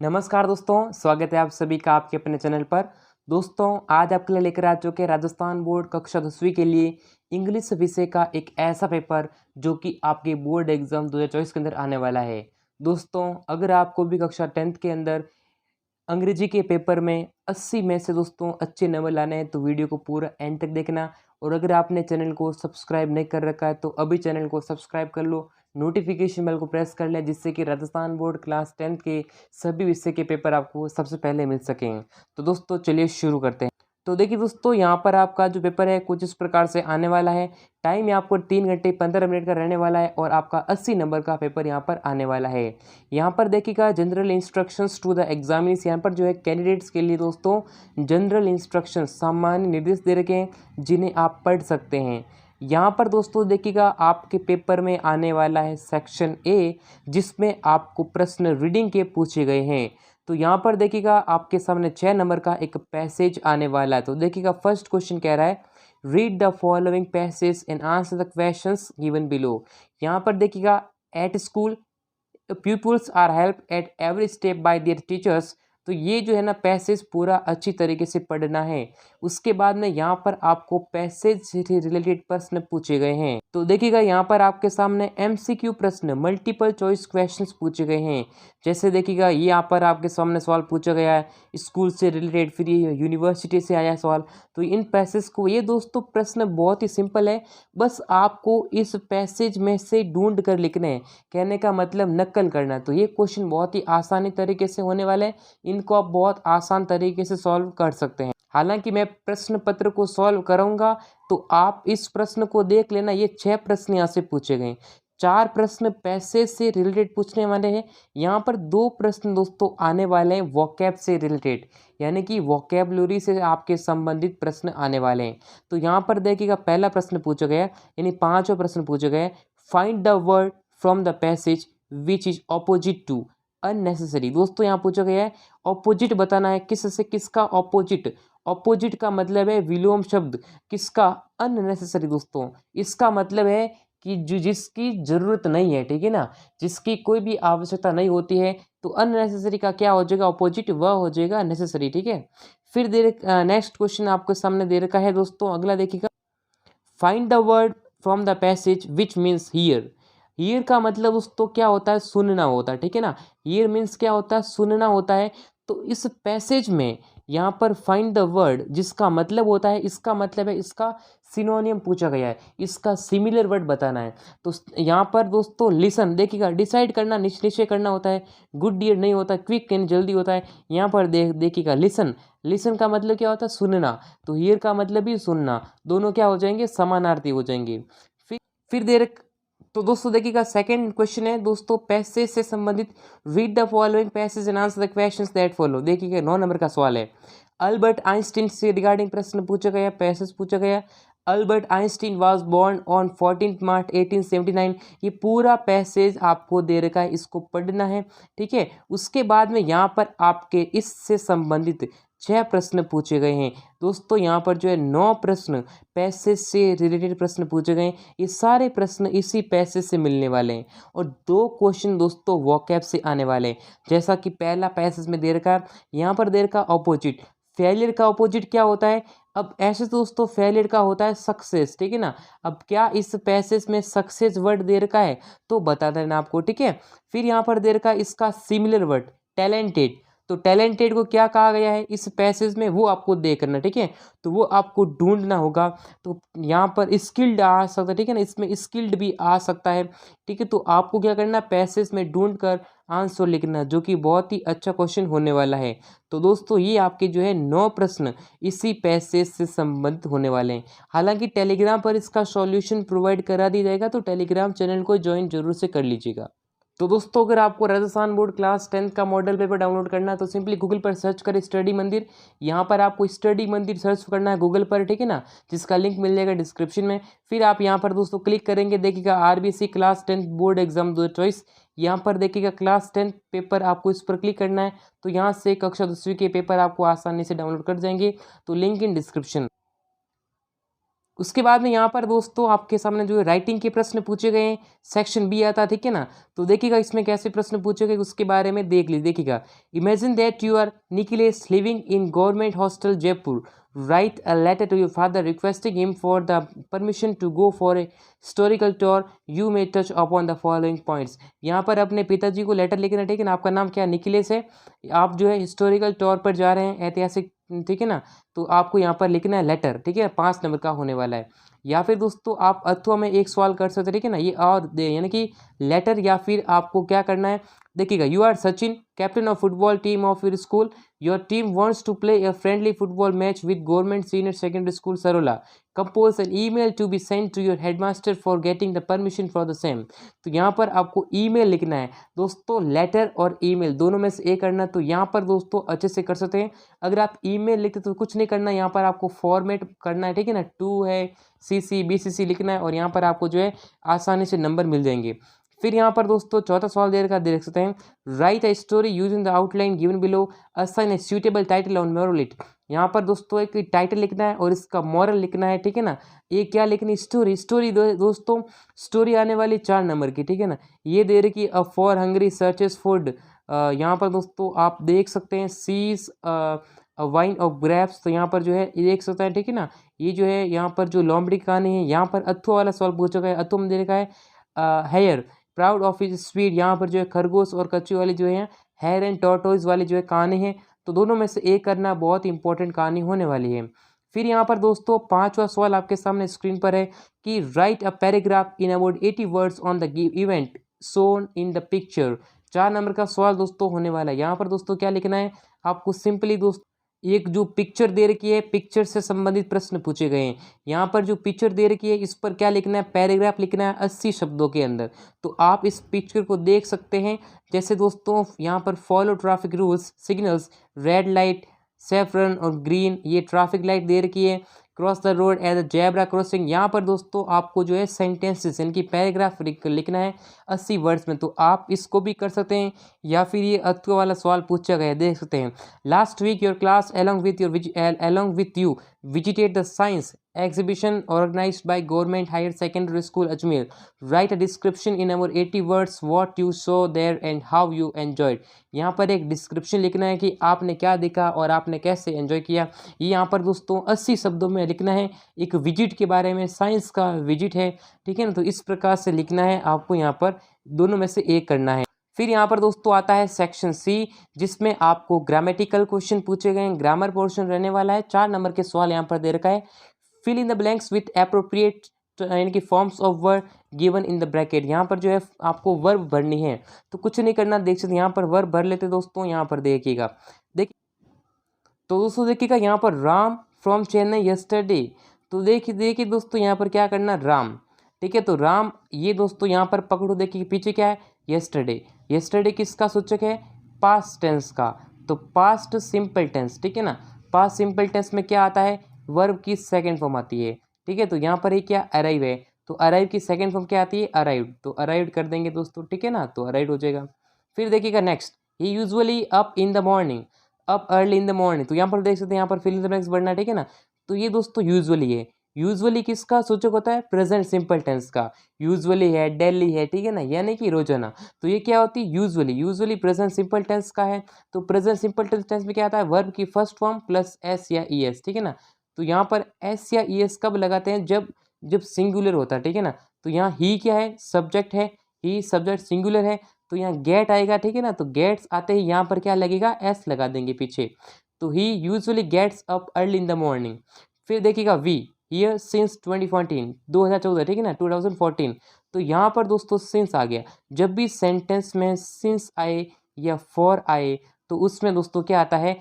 नमस्कार दोस्तों, स्वागत है आप सभी का आपके अपने चैनल पर। दोस्तों, आज आपके लिए लेकर आ चुके हैं राजस्थान बोर्ड कक्षा 10वीं के लिए इंग्लिश विषय का एक ऐसा पेपर जो कि आपके बोर्ड एग्जाम 2024 के अंदर आने वाला है। दोस्तों, अगर आपको भी कक्षा 10th के अंदर अंग्रेजी के पेपर में 80 में से दोस्तों अच्छे नंबर लाने हैं तो वीडियो को पूरा एंड तक देखना। और अगर आपने चैनल को सब्सक्राइब नहीं कर रखा है तो अभी चैनल को सब्सक्राइब कर लो, नोटिफिकेशन बेल को प्रेस कर लें, जिससे कि राजस्थान बोर्ड क्लास 10th के सभी विषय के पेपर आपको सबसे पहले मिल सकें। तो दोस्तों चलिए शुरू करते हैं। तो देखिए दोस्तों, यहाँ पर आपका जो पेपर है कुछ इस प्रकार से आने वाला है। टाइम यहाँ पर 3 घंटे 15 मिनट का रहने वाला है और आपका 80 नंबर का पेपर यहाँ पर आने वाला है। यहाँ पर देखिएगा general instructions to the examinees, यहाँ पर जो है कैंडिडेट्स के लिए दोस्तों जनरल इंस्ट्रक्शंस सामान्य निर्देश दे रखे हैं जिन्हें आप पढ़ सकते हैं। यहाँ पर दोस्तों देखिएगा आपके पेपर में आने वाला है सेक्शन ए, जिसमें आपको प्रश्न रीडिंग के पूछे गए हैं। तो यहाँ पर देखिएगा आपके सामने 6 नंबर का एक पैसेज आने वाला है। तो देखिएगा फर्स्ट क्वेश्चन कह रहा है read the following passage and answer the questions given below. यहाँ पर देखिएगा at school pupils are helped at every step by their teachers। तो ये जो है ना पैसेज पूरा अच्छी तरीके से पढ़ना है। उसके बाद में यहाँ पर आपको पैसेज से रिलेटेड प्रश्न पूछे गए हैं। तो देखिएगा यहाँ पर आपके सामने एमसीक्यू प्रश्न मल्टीपल चॉइस क्वेश्चंस पूछे गए हैं। जैसे देखिएगा ये यहाँ पर आपके सामने सवाल पूछा गया है स्कूल से रिलेटेड, फिर ये यूनिवर्सिटी से आया सवाल। तो इन पैसेज को, ये दोस्तों प्रश्न बहुत ही सिंपल है, बस आपको इस पैसेज में से ढूंढ कर लिखने हैं। कहने का मतलब नकल करना। तो ये क्वेश्चन बहुत ही आसानी तरीके से होने वाले हैं, इनको आप बहुत आसान तरीके से सॉल्व कर सकते हैं। हालांकि मैं प्रश्न पत्र को सॉल्व करूंगा तो आप इस प्रश्न को देख लेना। ये 6 प्रश्न यहाँ से पूछे गए, 4 प्रश्न पैसेज से रिलेटेड पूछने वाले हैं। यहाँ पर 2 प्रश्न दोस्तों आने वाले हैं वोकैब से रिलेटेड, यानी कि वोकैबुलरी से आपके संबंधित प्रश्न आने वाले हैं। तो यहाँ पर देखिएगा पहला प्रश्न पूछा गया, यानी 5वां प्रश्न पूछा गया, find the word from the passage which is opposite to unnecessary. दोस्तों यहाँ पूछा गया है ऑपोजिट बताना है, किस से किसका ऑपोजिट। ऑपोजिट का मतलब है विलोम शब्द, किसका, अननेसेसरी। दोस्तों इसका मतलब है कि जो जिसकी जरूरत नहीं है, ठीक है ना, जिसकी कोई भी आवश्यकता नहीं होती है, तो अननेसेसरी का क्या हो जाएगा, ऑपोजिट, वह हो जाएगा नेसेसरी, ठीक है। फिर नेक्स्ट क्वेश्चन आपके सामने दे रखा है दोस्तों, अगला देखिएगा, find the word from the passage which means here. Here का मतलब दोस्तों क्या होता है, सुनना होता है, ठीक है ना। हियर मीन्स क्या होता है, सुनना होता है। तो इस पैसेज में यहाँ पर फाइंड द वर्ड जिसका मतलब होता है, इसका मतलब है इसका सिनोनियम पूछा गया है, इसका सिमिलर वर्ड बताना है। तो यहाँ पर दोस्तों लिसन, देखिएगा डिसाइड करना, निश्चय करना होता है, गुड डियर नहीं होता, क्विक एंड जल्दी होता है। यहाँ पर देखिएगा लिसन, लिसन का मतलब क्या होता है, सुनना। तो हियर का मतलब भी सुनना, दोनों क्या हो जाएंगे, समानार्थी हो जाएंगे। फिर तो दोस्तों देखिएगा सेकंड क्वेश्चन है दोस्तों पैसेज से संबंधित, read the following passage and answer the questions that follow. देखिएगा 9 नंबर का सवाल है, अल्बर्ट आइंस्टीन से रिगार्डिंग प्रश्न पूछा गया, पैसेज पूछा गया। Albert Einstein was born on 14 March 1879। ये पूरा पैसेज आपको दे रखा है, इसको पढ़ना है, ठीक है। उसके बाद में यहाँ पर आपके इससे संबंधित 6 प्रश्न पूछे गए हैं। दोस्तों यहाँ पर जो है 9 प्रश्न पैसेज से रिलेटेड प्रश्न पूछे गए हैं। ये सारे प्रश्न इसी पैसेज से मिलने वाले हैं और 2 क्वेश्चन दोस्तों वोकैब से आने वाले हैं। जैसा कि पहला पैसेज में दे रखा है, यहाँ पर दे रखा ऑपोजिट, फेलियर का ऑपोजिट क्या होता है। अब ऐसे दोस्तों फेलियर का होता है सक्सेस, ठीक है ना। अब क्या इस पैसेज में सक्सेस वर्ड दे रखा है तो बता देना आपको, ठीक है। फिर यहाँ पर दे रखा है इसका सिमिलर वर्ड टैलेंटेड। तो टैलेंटेड को क्या कहा गया है इस पैसेज में, वो आपको देखना, ठीक है। तो वो आपको ढूंढना होगा। तो यहाँ पर स्किल्ड आ सकता है, ठीक है ना, इसमें स्किल्ड भी आ सकता है, ठीक है। तो आपको क्या करना, पैसेज में ढूंढ कर आंसर लिखना, जो कि बहुत ही अच्छा क्वेश्चन होने वाला है। तो दोस्तों ये आपके जो है 9 प्रश्न इसी पैसेज से संबंधित होने वाले हैं। हालांकि टेलीग्राम पर इसका सॉल्यूशन प्रोवाइड करा दिया जाएगा, तो टेलीग्राम चैनल को ज्वाइन जरूर से कर लीजिएगा। तो दोस्तों अगर आपको राजस्थान बोर्ड क्लास 10th का मॉडल पेपर डाउनलोड करना है तो सिंपली गूगल पर सर्च करें स्टडी मंदिर। यहाँ पर आपको स्टडी मंदिर सर्च करना है गूगल पर, ठीक है ना, जिसका लिंक मिल जाएगा डिस्क्रिप्शन में। फिर आप यहाँ पर दोस्तों क्लिक करेंगे, देखिएगा RBC class 10th board exam 2024। यहाँ पर देखिएगा क्लास 10th पेपर, आपको इस पर क्लिक करना है। तो यहाँ से कक्षा 10वीं के पेपर आपको आसानी से डाउनलोड कर जाएंगे। तो लिंक इन डिस्क्रिप्शन। उसके बाद में यहाँ पर दोस्तों आपके सामने जो है राइटिंग के प्रश्न पूछे गए हैं, सेक्शन बी आता है, ठीक है ना। तो देखिएगा इसमें कैसे प्रश्न पूछे गए उसके बारे में देख लीजिए। देखिएगा, imagine that you are Nikhilesh living in government hostel Jaipur, write a letter to your father requesting him for the permission to go for a historical tour, you may touch upon the following points. यहाँ पर अपने पिताजी को letter लिखना, ठीक है ना। आपका नाम क्या निखिलेश है, आप जो है हिस्टोरिकल टूर पर जा रहे हैं, ऐतिहासिक, ठीक है ना। तो आपको यहाँ पर लिखना है लेटर, ठीक है, 5 नंबर का होने वाला है। या फिर दोस्तों आप अथवा में एक सवाल कर सकते हैं, ठीक है ना, ये और दे यानी कि लेटर, या फिर आपको क्या करना है। देखिएगा, you are Sachin, captain of football team of your school, your team wants to play a friendly football match with government senior secondary school Sarola, compose an email to be send to your headmaster for getting the permission for the same. तो यहाँ पर आपको email लिखना है दोस्तों, letter और email दोनों में से एक करना। तो यहाँ पर दोस्तों अच्छे से कर सकते हैं। अगर आप ईमेल लिखते तो कुछ नहीं करना, यहाँ पर आपको फॉर्मेट करना है, ठीक है ना, 2 है, CC BCC लिखना है, और यहाँ पर आपको जो है आसानी से नंबर मिल जाएंगे। फिर यहाँ पर दोस्तों चौथा सवाल दे रखा, देख सकते हैं, right a story using the outline given below, assign a suitable title on moral it. यहाँ पर दोस्तों एक टाइटल लिखना है और इसका मॉरल लिखना है, ठीक है ना। ये क्या लिखनी, स्टोरी। स्टोरी दोस्तों स्टोरी आने वाली 4 नंबर की, ठीक है ना। ये दे रही कि a for hungry searches food, यहाँ पर दोस्तों आप देख सकते हैं सीज वाइन ऑफ ग्रेप्स। तो यहाँ पर जो है ये देख सकते हैं, ठीक है ना। ये जो है यहाँ पर जो लोमड़ी की कहानी है, यहाँ पर अथवा वाला सवाल पूछा गया है। अथवा में दे रखा है here proud of is sweet, यहाँ पर जो है खरगोश और कच्ची वाली जो है हेयर एंड टॉर्टोइज वाली जो है कहानी है। तो दोनों में से एक करना बहुत इंपॉर्टेंट कहानी होने वाली है। फिर यहाँ पर दोस्तों 5वां सवाल आपके सामने स्क्रीन पर है कि write a paragraph in about 80 words on the event shown in the picture. 4 नंबर का सवाल दोस्तों होने वाला है। यहाँ पर दोस्तों क्या लिखना है आपको, सिंपली दोस्तों एक जो पिक्चर दे रखी है, पिक्चर से संबंधित प्रश्न पूछे गए हैं। यहाँ पर जो पिक्चर दे रखी है इस पर क्या लिखना है, पैराग्राफ लिखना है 80 शब्दों के अंदर। तो आप इस पिक्चर को देख सकते हैं। जैसे दोस्तों यहाँ पर follow traffic rules, signals, red light, saffron और ग्रीन, ये ट्रैफिक लाइट दे रखी है। Cross the road as a zebra crossing, यहाँ पर दोस्तों आपको जो है सेंटेंसेस यानी कि पैराग्राफ लिखना है 80 वर्ड्स में। तो आप इसको भी कर सकते हैं, या फिर ये अथवा वाला सवाल पूछा गया है, देख सकते हैं। Last week your class along with you visited the science exhibition organized by government higher secondary school Ajmer. Write a description in about 80 words what you saw there and how you enjoyed. यहाँ पर एक description लिखना है कि आपने क्या देखा और आपने कैसे एंजॉय किया। ये यहाँ पर दोस्तों 80 शब्दों में लिखना है। एक विजिट के बारे में, साइंस का विजिट है, ठीक है ना। तो इस प्रकार से लिखना है आपको, यहाँ पर दोनों में से एक करना है। फिर यहाँ पर दोस्तों आता है सेक्शन सी, जिसमें आपको ग्रामेटिकल क्वेश्चन पूछे गए हैं, ग्रामर पोर्शन रहने वाला है। 4 नंबर के सवाल यहाँ पर दे रखा है। Fill in the blanks with appropriate यानी कि forms of word given in the bracket. यहाँ पर जो है आपको वर्ब भरनी है, तो कुछ नहीं करना, देख सकते यहाँ पर वर्ब भर लेते दोस्तों। यहाँ पर देखिएगा, तो दोस्तों देखिएगा यहाँ पर राम फ्रॉम चेन्नई यस्टरडे। तो देखिए दोस्तों यहाँ पर क्या करना, राम, ठीक है। तो राम ये दोस्तों यहाँ पर पकड़ो, देखिए पीछे क्या है, यस्टरडे। यस्टरडे किसका सूचक है, पास्ट टेंस का। तो पास्ट सिंपल टेंस, ठीक है ना। पास्ट सिंपल टेंस में क्या आता है, वर्ब की सेकंड फॉर्म आती है, ठीक है। तो यहाँ पर ये क्या, अराइव है। तो अराइव की सेकंड फॉर्म क्या आती है, अराइव्ड। तो अराइव्ड कर देंगे दोस्तों, ठीक है ना। तो अराइव्ड हो जाएगा। फिर देखिएगा next, he usually up in the morning, up early in the morning. तो यहाँ पर देख सकते हैं, यहाँ पर फिल इन द ब्लैंक्स बढ़ना, ठीक है ना। तो ये दोस्तों यूजुअली है। यूजुअली किसका सूचक होता है, प्रेजेंट सिंपल टेंस का। यूजुअली है, डेली है, ठीक है ना, यानी कि रोजाना। तो ये क्या होती है, usually. Usually present simple tense का है। तो प्रेजेंट सिंपल टेंस में क्या आता है, वर्ब की फर्स्ट फॉर्म प्लस एस या ई एस, ठीक है ना। तो यहाँ पर एस या ई एस कब लगाते हैं, जब सिंगुलर होता है, ठीक है ना। तो यहाँ ही क्या है, सब्जेक्ट है, ही सब्जेक्ट सिंगुलर है। तो यहाँ गेट आएगा, ठीक है ना। तो गेट्स आते ही यहाँ पर क्या लगेगा, एस लगा देंगे पीछे। तो he usually gets up early in the morning. फिर देखिएगा वी, ईयर सिंस 2014, 2014, ठीक है ना, 2014। तो यहाँ पर दोस्तों सिंस आ गया। जब भी सेंटेंस में सिंस आए या फॉर आए, तो उसमें दोस्तों क्या आता है,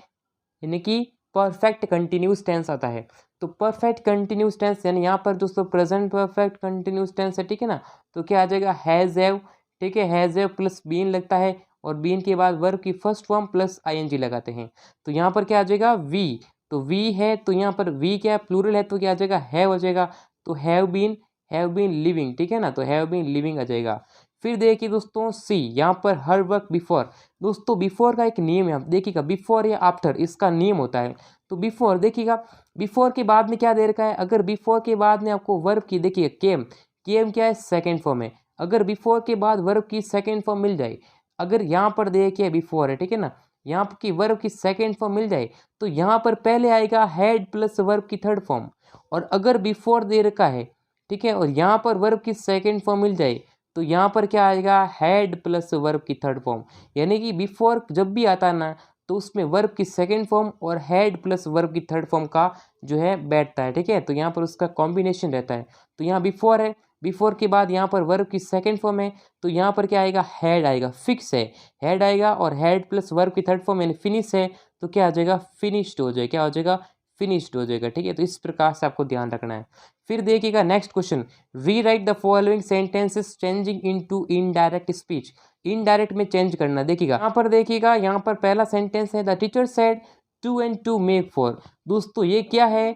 यानी कि परफेक्ट कंटिन्यूस टेंस आता है। तो परफेक्ट कंटिन्यूस टेंस यानी यहाँ पर दोस्तों प्रेजेंट परफेक्ट कंटिन्यूस टेंस है, ठीक है ना। तो क्या आ जाएगा, हैज हैव, ठीक है, हैज हैव प्लस बीन लगता है, और बीन के बाद वर्ब की फर्स्ट फॉर्म प्लस आईएनजी लगाते हैं। तो यहाँ पर क्या आ जाएगा, वी। तो वी है, तो यहाँ पर वी क्या है, प्लूरल है, तो क्या आ जाएगा, हैव हो जाएगा। तो हैव बीन लिविंग, ठीक है ना। तो हैव बीन लिविंग आ जाएगा। फिर देखिए दोस्तों सी, यहाँ पर हर वर्क बिफोर। दोस्तों बिफोर का एक नियम है, देखिएगा बिफोर या आफ्टर इसका नियम होता है। तो बिफोर देखिएगा, बिफोर के बाद में क्या दे रखा है, अगर बिफोर के बाद में आपको वर्ब की देखिए केम, केम क्या है सेकेंड फॉर्म है, अगर बिफोर के बाद वर्ब की सेकेंड फॉर्म मिल जाए, अगर यहाँ पर देखिए बिफोर है ठीक है ना, यहाँ की वर्ब की सेकेंड फॉर्म मिल जाए तो यहाँ पर पहले आएगा हैड प्लस वर्ब की थर्ड फॉर्म। और अगर बिफोर दे रखा है ठीक है और यहाँ पर वर्ब की सेकेंड फॉर्म मिल जाए तो यहाँ पर क्या आएगा हैड प्लस वर्ब की थर्ड फॉर्म। यानी कि बिफोर जब भी आता है ना तो उसमें वर्ब की सेकेंड फॉर्म और हैड प्लस वर्ब की थर्ड फॉर्म का जो है बैठता है ठीक है, तो यहाँ पर उसका कॉम्बिनेशन रहता है। तो यहाँ बिफोर है, बिफोर के बाद यहाँ पर वर्ब की सेकेंड फॉर्म है तो यहाँ पर क्या आएगा हैड आएगा, फिक्स है हैड आएगा, और हैड प्लस वर्ब की थर्ड फॉर्म यानी फिनिश है तो क्या हो जाएगा फिनिश्ड हो जाएगा, क्या हो जाएगा फिनिश्ड हो जाएगा ठीक है। तो इस प्रकार से आपको ध्यान रखना है। फिर देखिएगा next question, rewrite the following sentences changing into indirect speech. Indirect में चेंज करना, देखिएगा यहाँ पर देखिएगा, यहाँ पर पहला सेंटेंस है the teacher said 2 and 2 make 4। दोस्तों ये क्या है,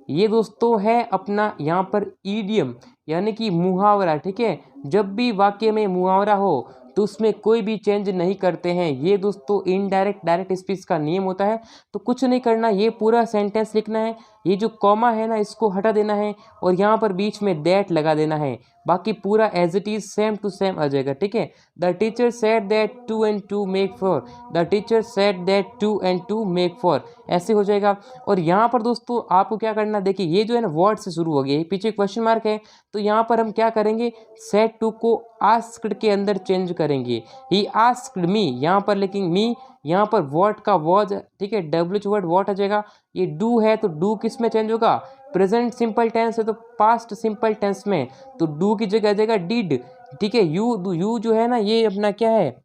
ये दोस्तों है अपना यहाँ पर ईडियम यानी कि मुहावरा ठीक है। जब भी वाक्य में मुहावरा हो तो उसमें कोई भी चेंज नहीं करते हैं, ये दोस्तों इनडायरेक्ट डायरेक्ट स्पीच का नियम होता है। तो कुछ नहीं करना, ये पूरा सेंटेंस लिखना है, ये जो कॉमा है ना इसको हटा देना है और यहाँ पर बीच में दैट लगा देना है, बाकी पूरा as it is same to same आ जाएगा ठीक है। The teacher said that 2 and 2 make 4, the teacher said that 2 and 2 make 4, ऐसे हो जाएगा। और यहाँ पर दोस्तों आपको क्या करना, देखिए ये जो है ना वर्ड से शुरू हो गया, पीछे क्वेश्चन मार्क है तो यहाँ पर हम क्या करेंगे सेड टू को आस्क्ड के अंदर चेंज करेंगे। ही आस्क्ड मी, यहाँ पर लेकिन मी यहाँ पर वॉट का वॉज ठीक है, डब्ल्यू वर्ड वॉट आ जाएगा। ये डू है तो डू किस में चेंज होगा, प्रेजेंट सिंपल टेंस है तो पास्ट सिंपल टेंस में, तो डू की जगह आ जाएगा डिड ठीक है। यू जो है ना ये अपना क्या है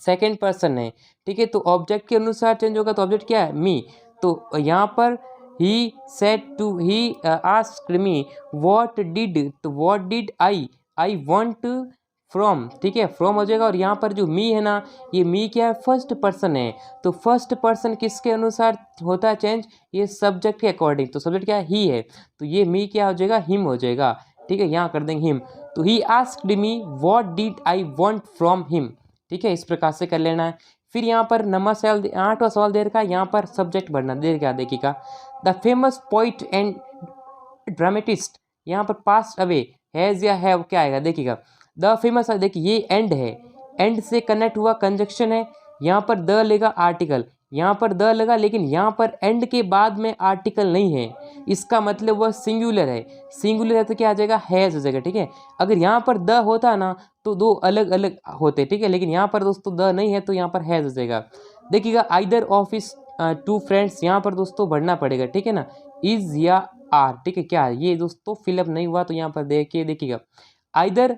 सेकेंड पर्सन है ठीक है, तो ऑब्जेक्ट के अनुसार चेंज होगा, तो ऑब्जेक्ट क्या है मी। तो यहाँ पर he said to, he asked me what did, तो what did I want from ठीक है, फ्रॉम हो जाएगा। और यहाँ पर जो मी है ना, ये मी क्या है फर्स्ट पर्सन है, तो फर्स्ट पर्सन किसके अनुसार होता है चेंज, ये सब्जेक्ट के अकॉर्डिंग, तो सब्जेक्ट क्या है ही है, तो ये मी क्या हो जाएगा हिम हो जाएगा ठीक है, यहाँ कर देंगे हिम। तो ही asked me what did I want from him ठीक है, इस प्रकार से कर लेना है। फिर यहाँ पर नंबर सवाल 8वां सवाल दे रखा है, यहाँ पर सब्जेक्ट बढ़ना दे रखा, देखिएगा the famous poet and dramatist, यहाँ पर पास्ट अवे हैज़ या हैव क्या आएगा, देखिएगा द फेमस, देखिए ये एंड है, एंड से कनेक्ट हुआ कंजक्शन है, यहाँ पर द लेगा आर्टिकल, यहाँ पर द लगा लेकिन यहाँ पर एंड के बाद में आर्टिकल नहीं है, इसका मतलब वह सिंगुलर है, सिंगुलर है तो क्या आ जाएगा हैज़ हो जाएगा ठीक है। अगर यहाँ पर द होता ना तो दो अलग अलग होते ठीक है, लेकिन यहाँ पर दोस्तों द नहीं है तो यहाँ पर हैज़ हो जाएगा। देखिएगा आइदर ऑफिस 2 फ्रेंड्स, यहाँ पर दोस्तों बढ़ना पड़ेगा ठीक है ना, इज या आर ठीक है, क्या ये दोस्तों फिलअप नहीं हुआ तो यहाँ पर देखिएगा आइदर,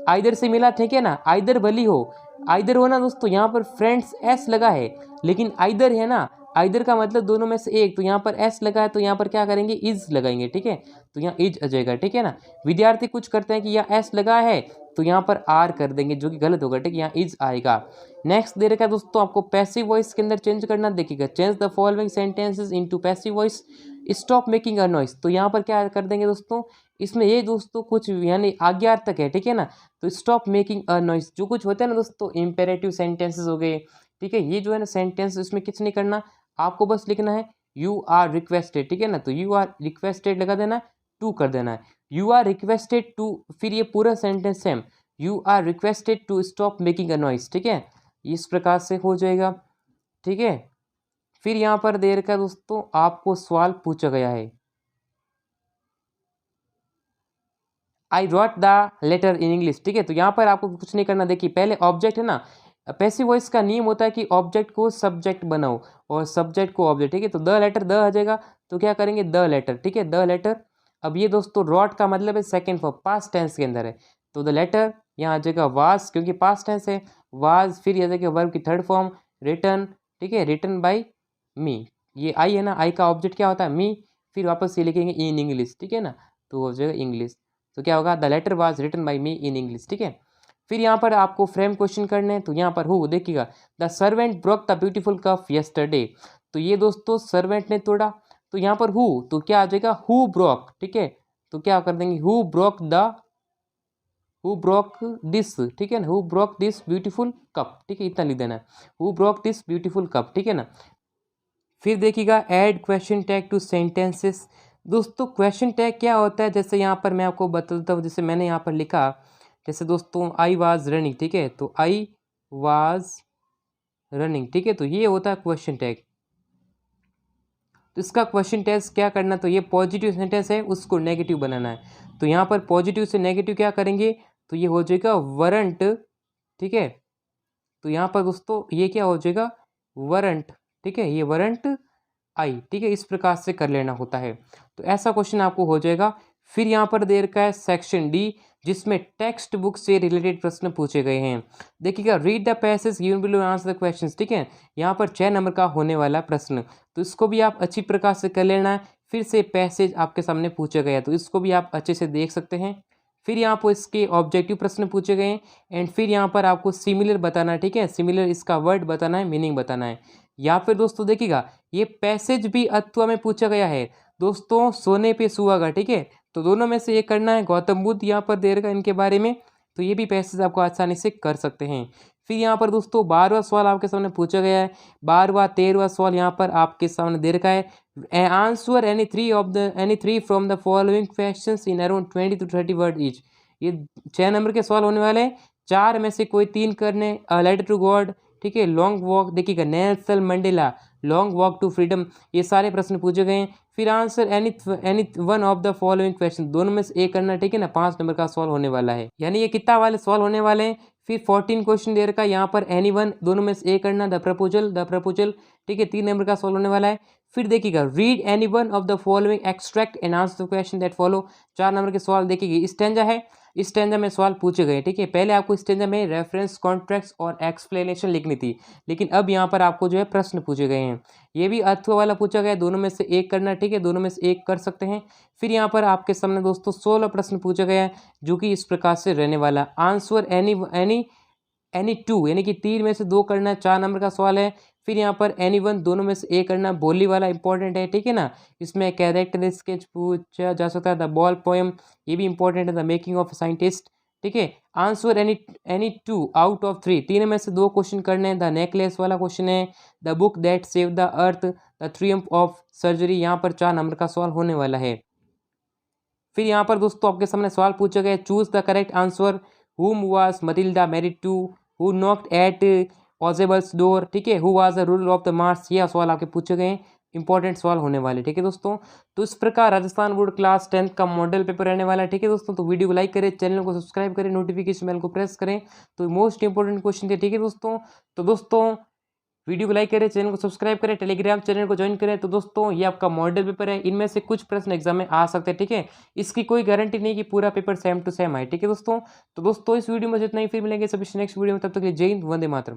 आइदर से मिला ठीक है ना, आइदर भली हो, आइदर हो ना दोस्तों, यहाँ पर फ्रेंड्स एस लगा है लेकिन आइदर है ना, आइदर का मतलब दोनों में से एक, तो यहाँ पर एस लगा है तो यहाँ पर क्या करेंगे इज लगाएंगे ठीक है, तो यहाँ इज आ जाएगा ठीक है ना। विद्यार्थी कुछ करते हैं कि यहाँ एस लगा है तो यहाँ पर आर कर देंगे जो कि गलत होगा ठीक है, यहाँ इज आएगा। नेक्स्ट दे रखा है दोस्तों आपको पैसिव वॉइस के अंदर चेंज करना, देखिएगा change the following sentences into passive voice, stop making a noise, तो यहाँ पर क्या कर देंगे दोस्तों, इसमें ये दोस्तों कुछ यानी आज्ञार्थक है ठीक है ना, तो स्टॉप मेकिंग अ नॉइस जो कुछ होता है ना दोस्तों इम्पेरेटिव सेंटेंसेस हो गए ठीक है, ये जो है ना सेंटेंस इसमें कुछ नहीं करना, आपको बस लिखना है यू आर रिक्वेस्टेड ठीक है ना, तो यू आर रिक्वेस्टेड लगा देना, टू कर देना है, यू आर रिक्वेस्टेड टू, फिर ये पूरा sentence same, you are requested to stop making a noise ठीक है, इस प्रकार से हो जाएगा ठीक है। फिर यहाँ पर देर का दोस्तों आपको सवाल पूछा गया है, I wrote the letter in English ठीक है, तो यहाँ पर आपको कुछ नहीं करना, देखिए पहले ऑब्जेक्ट है ना, पैसिव वॉइस का नियम होता है कि ऑब्जेक्ट को सब्जेक्ट बनाओ और सब्जेक्ट को ऑब्जेक्ट ठीक है, तो द लेटर द आ जाएगा तो क्या करेंगे द लेटर ठीक है, द लेटर। अब ये दोस्तों रॉट का मतलब है सेकेंड फॉर्म पास्ट टेंस के अंदर है, तो द लेटर यहाँ आ जाएगा वाज क्योंकि पास्ट टेंस है वाज, फिर आ जाएगा वर्ब की थर्ड फॉर्म रिटर्न ठीक है, रिटर्न बाई मी, ये आई है ना, आई का ऑब्जेक्ट क्या होता है मी, फिर वापस ये लिखेंगे इन इंग्लिश ठीक है ना, तो हो जाएगा इंग्लिश, तो क्या होगा the letter was written by me in English ठीक है। फिर यहाँ पर आपको फ्रेम क्वेश्चन करने हैं, तो यहाँ पर हु देखिएगा the servant broke the beautiful cup yesterday, तो ये दोस्तों सर्वेंट ने तोड़ा, तो यहाँ पर हु तो क्या आ जाएगा हु ब्रोक ठीक है, तो क्या कर देंगे who broke the who broke this, ठीक है ना, who broke this beautiful cup, ठीक है, इतना लिख देना है, who broke this beautiful cup, ठीक है ना। फिर देखिएगा add question tag two sentences. दोस्तों क्वेश्चन टैग क्या होता है, जैसे यहाँ पर मैं आपको बता देता हूँ, जैसे मैंने यहाँ पर लिखा, जैसे दोस्तों आई वाज रनिंग, ठीक है, तो आई वाज रनिंग, ठीक है, तो ये होता है क्वेश्चन टैग। तो इसका क्वेश्चन टैग क्या करना, तो ये पॉजिटिव सेंटेंस है उसको नेगेटिव बनाना है। तो यहाँ पर पॉजिटिव से नेगेटिव क्या करेंगे, तो ये हो जाएगा वरंट, ठीक है, तो यहाँ पर दोस्तों ये क्या हो जाएगा, वरंट, ठीक है, ये वरंट आई, ठीक है, इस प्रकार से कर लेना होता है। तो ऐसा क्वेश्चन आपको हो जाएगा। फिर यहाँ पर दे रखा है सेक्शन डी, जिसमें टेक्स्ट बुक से रिलेटेड प्रश्न पूछे गए हैं। देखिएगा read the passage given below answer the questions, ठीक है, यहाँ पर 6 नंबर का होने वाला प्रश्न, तो इसको भी आप अच्छी प्रकार से कर लेना है। फिर से पैसेज आपके सामने पूछा गया, तो इसको भी आप अच्छे से देख सकते हैं। फिर यहाँ पर इसके ऑब्जेक्टिव प्रश्न पूछे गए हैं, एंड फिर यहाँ पर आपको सिमिलर बताना है, ठीक है, सिमिलर इसका वर्ड बताना है, मीनिंग बताना है। या फिर दोस्तों देखिएगा ये पैसेज भी अथवा में पूछा गया है दोस्तों, सोने पे सुहागा, ठीक है, तो दोनों में से एक करना है। गौतम बुद्ध यहाँ पर दे रखा है इनके बारे में, तो ये भी पैसेज आपको आसानी से कर सकते हैं। फिर यहाँ पर दोस्तों 12वां सवाल आपके सामने पूछा गया है, 12वां 13वां सवाल यहाँ पर आपके सामने दे रखा है, answer any three from the following questions in around 20 to 30 word each. ये 6 नंबर के सवाल होने वाले हैं, 4 में से कोई 3 करने। अ लेटर टू गॉड, ठीक है, लॉन्ग वॉक, देखिएगा Nelson Mandela, long walk to freedom, ये सारे प्रश्न पूछे गए हैं। फिर answer any one of the following question, दोनों में से एक करना, ठीक है ना, 5 नंबर का सवाल होने वाला है, यानी ये कितना वाले सवाल होने वाले हैं। फिर 14 क्वेश्चन दे रखा है यहाँ पर, एनी वन, दोनों में से एक करना, द प्रपोजल, ठीक है, 3 नंबर का सवाल होने वाला है। फिर देखिएगा read any one of the following extract and answer the question that follow, 4 number के सवाल। देखिए स्टैंजा है, इस स्टैंजा में सवाल पूछे गए, ठीक है, पहले आपको स्टैंजा में रेफरेंस, कॉन्ट्रैक्ट्स और एक्सप्लेनेशन लिखनी थी, लेकिन अब यहाँ पर आपको जो है प्रश्न पूछे गए हैं। ये भी अथवा वाला पूछा गया, दोनों में से एक करना, ठीक है, दोनों में से एक कर सकते हैं। फिर यहाँ पर आपके सामने दोस्तों 16 प्रश्न पूछा गया है, जो कि इस प्रकार से रहने वाला, आंसर एनी टू, यानी कि 3 में से 2 करना, 4 नंबर का सवाल है। फिर यहाँ पर एनी वन, दोनों में से एक करना, बोली वाला इंपॉर्टेंट है, ठीक है ना, इसमें कैरेक्टर स्केच पूछा जा सकता है, द बॉल पोएम, ये भी इंपॉर्टेंट है, द मेकिंग ऑफ साइंटिस्ट, ठीक है। आंसर एनी 2 आउट ऑफ 3, 3 में से 2 क्वेश्चन करने हैं। द नेकलेस वाला क्वेश्चन है, the book that save the earth, the Triumph of surgery, यहाँ पर 4 नंबर का सवाल होने वाला है। फिर यहाँ पर दोस्तों आपके सामने सवाल पूछा गया, choose the correct answer, whom was Matilda married to, who knocked at possible's door, ठीक है, who was the ruler of the Mars, ये सवाल आपके पूछे गए हैं, इंपॉर्टेंट सवाल होने वाले, ठीक है दोस्तों। तो इस प्रकार राजस्थान बोर्ड क्लास 10 का मॉडल पेपर रहने वाला है, ठीक है दोस्तों। तो वीडियो को लाइक करें, चैनल को सब्सक्राइब करें, नोटिफिकेशन बेल को प्रेस करें, तो मोस्ट इंपॉर्टेंट क्वेश्चन थे, ठीक है दोस्तों। तो दोस्तों वीडियो को लाइक करें, चैनल को सब्सक्राइब करें, टेलीग्राम चैनल को ज्वाइन करें। तो दोस्तों ये आपका मॉडल पेपर है, इनमें से कुछ प्रश्न एग्जाम में आ सकते हैं, ठीक है, इसकी कोई गारंटी नहीं कि पूरा पेपर सेम टू सेम आए, ठीक है दोस्तों। तो दोस्तों इस वीडियो में जितना ही, फिर मिलेंगे सभी नेक्स्ट वीडियो में, तब तक के लिए जय हिंद, वंदे मातरम।